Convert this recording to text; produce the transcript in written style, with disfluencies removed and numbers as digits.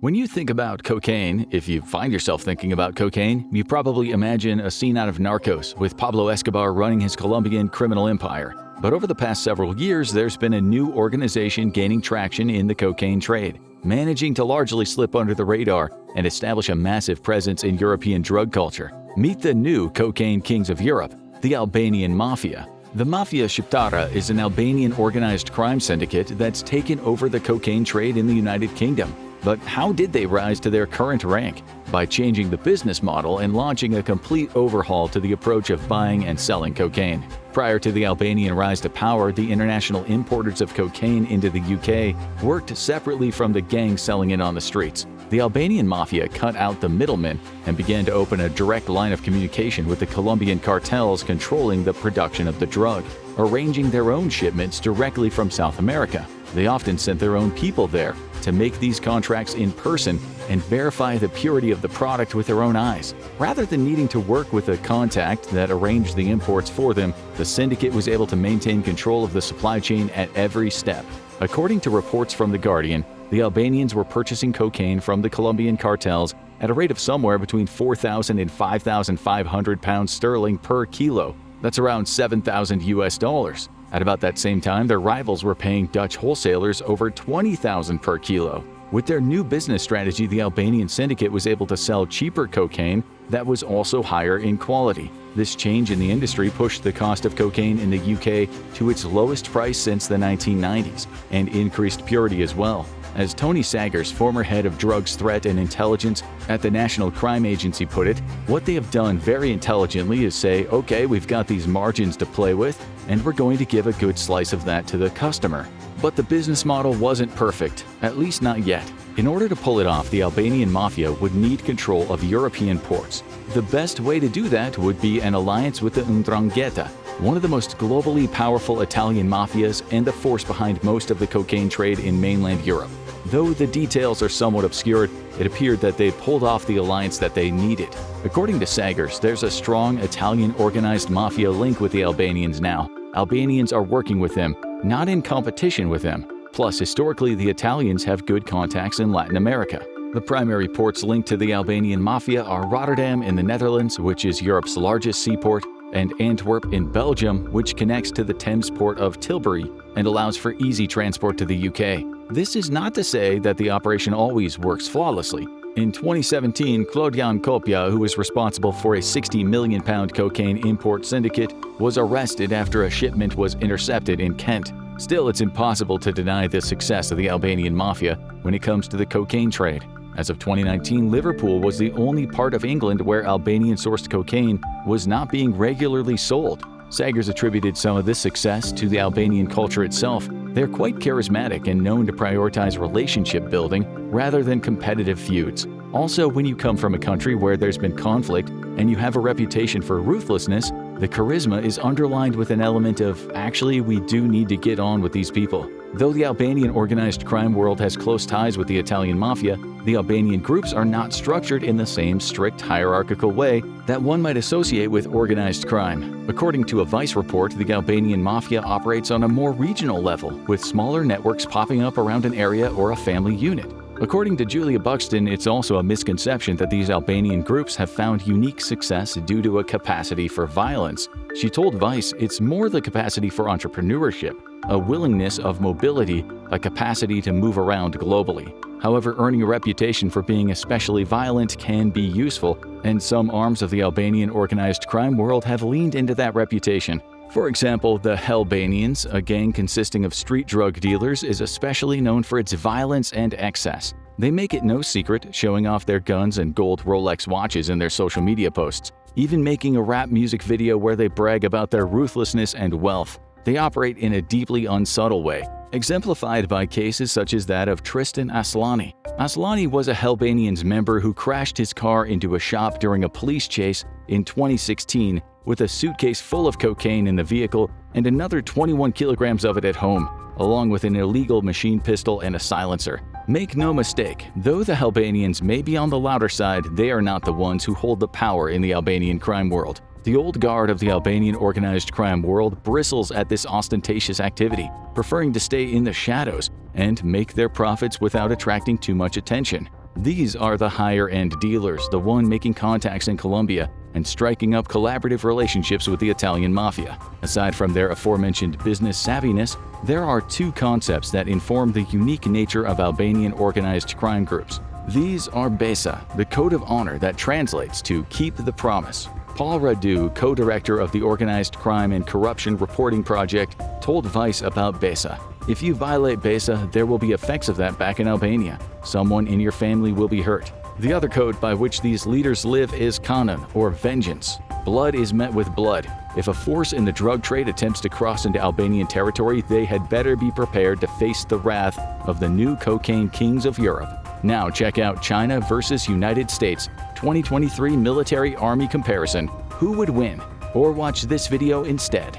When you think about cocaine, if you find yourself thinking about cocaine, you probably imagine a scene out of Narcos with Pablo Escobar running his Colombian criminal empire. But over the past several years, there's been a new organization gaining traction in the cocaine trade, managing to largely slip under the radar and establish a massive presence in European drug culture. Meet the new cocaine kings of Europe, the Albanian Mafia. The Mafia Shqiptare is an Albanian organized crime syndicate that's taken over the cocaine trade in the United Kingdom. But how did they rise to their current rank? By changing the business model and launching a complete overhaul to the approach of buying and selling cocaine. Prior to the Albanian rise to power, the international importers of cocaine into the UK worked separately from the gangs selling it on the streets. The Albanian Mafia cut out the middlemen and began to open a direct line of communication with the Colombian cartels controlling the production of the drug, arranging their own shipments directly from South America. They often sent their own people there to make these contracts in person and verify the purity of the product with their own eyes. Rather than needing to work with a contact that arranged the imports for them, the syndicate was able to maintain control of the supply chain at every step. According to reports from The Guardian, the Albanians were purchasing cocaine from the Colombian cartels at a rate of somewhere between 4,000 and 5,500 pounds sterling per kilo. That's around $7,000. At about that same time, their rivals were paying Dutch wholesalers over $20,000 per kilo. With their new business strategy, the Albanian syndicate was able to sell cheaper cocaine that was also higher in quality. This change in the industry pushed the cost of cocaine in the UK to its lowest price since the 1990s, and increased purity as well. As Tony Saggers, former head of drugs threat and intelligence at the National Crime Agency put it, what they have done very intelligently is say, okay, we've got these margins to play with, and we're going to give a good slice of that to the customer. But the business model wasn't perfect, at least not yet. In order to pull it off, the Albanian Mafia would need control of European ports. The best way to do that would be an alliance with the 'Ndrangheta, one of the most globally powerful Italian mafias and the force behind most of the cocaine trade in mainland Europe. Though the details are somewhat obscured, it appeared that they pulled off the alliance that they needed. According to Saggers, there's a strong Italian organized mafia link with the Albanians now. Albanians are working with them, not in competition with them. Plus, historically, the Italians have good contacts in Latin America. The primary ports linked to the Albanian Mafia are Rotterdam in the Netherlands, which is Europe's largest seaport, and Antwerp in Belgium, which connects to the Thames port of Tilbury and allows for easy transport to the UK. This is not to say that the operation always works flawlessly. In 2017, Claudian Kopia, who was responsible for a £60 million cocaine import syndicate, was arrested after a shipment was intercepted in Kent. Still, it's impossible to deny the success of the Albanian Mafia when it comes to the cocaine trade. As of 2019, Liverpool was the only part of England where Albanian-sourced cocaine was not being regularly sold. Saggers attributed some of this success to the Albanian culture itself. They're quite charismatic and known to prioritize relationship building rather than competitive feuds. Also, when you come from a country where there's been conflict and you have a reputation for ruthlessness, the charisma is underlined with an element of, actually, we do need to get on with these people. Though the Albanian organized crime world has close ties with the Italian Mafia, the Albanian groups are not structured in the same strict hierarchical way that one might associate with organized crime. According to a Vice report, the Albanian Mafia operates on a more regional level, with smaller networks popping up around an area or a family unit. According to Julia Buxton, it's also a misconception that these Albanian groups have found unique success due to a capacity for violence. She told Vice it's more the capacity for entrepreneurship, a willingness of mobility, a capacity to move around globally. However, earning a reputation for being especially violent can be useful, and some arms of the Albanian organized crime world have leaned into that reputation. For example, the Hellbanians, a gang consisting of street drug dealers, is especially known for its violence and excess. They make it no secret, showing off their guns and gold Rolex watches in their social media posts, even making a rap music video where they brag about their ruthlessness and wealth. They operate in a deeply unsubtle way, exemplified by cases such as that of Tristan Aslani. Aslani was a Hellbanians member who crashed his car into a shop during a police chase in 2016 with a suitcase full of cocaine in the vehicle and another 21 kilograms of it at home, along with an illegal machine pistol and a silencer. Make no mistake, though the Hellbanians may be on the louder side, they are not the ones who hold the power in the Albanian crime world. The old guard of the Albanian organized crime world bristles at this ostentatious activity, preferring to stay in the shadows and make their profits without attracting too much attention. These are the higher-end dealers, the one making contacts in Colombia and striking up collaborative relationships with the Italian Mafia. Aside from their aforementioned business savviness, there are two concepts that inform the unique nature of Albanian organized crime groups. These are BESA, the code of honor that translates to keep the promise. Paul Radu, co-director of the Organized Crime and Corruption Reporting Project, told Vice about BESA. If you violate BESA, there will be effects of that back in Albania. Someone in your family will be hurt. The other code by which these leaders live is kanon, or vengeance. Blood is met with blood. If a force in the drug trade attempts to cross into Albanian territory, they had better be prepared to face the wrath of the new cocaine kings of Europe. Now check out China versus United States 2023 military army comparison. Who would win? Or watch this video instead.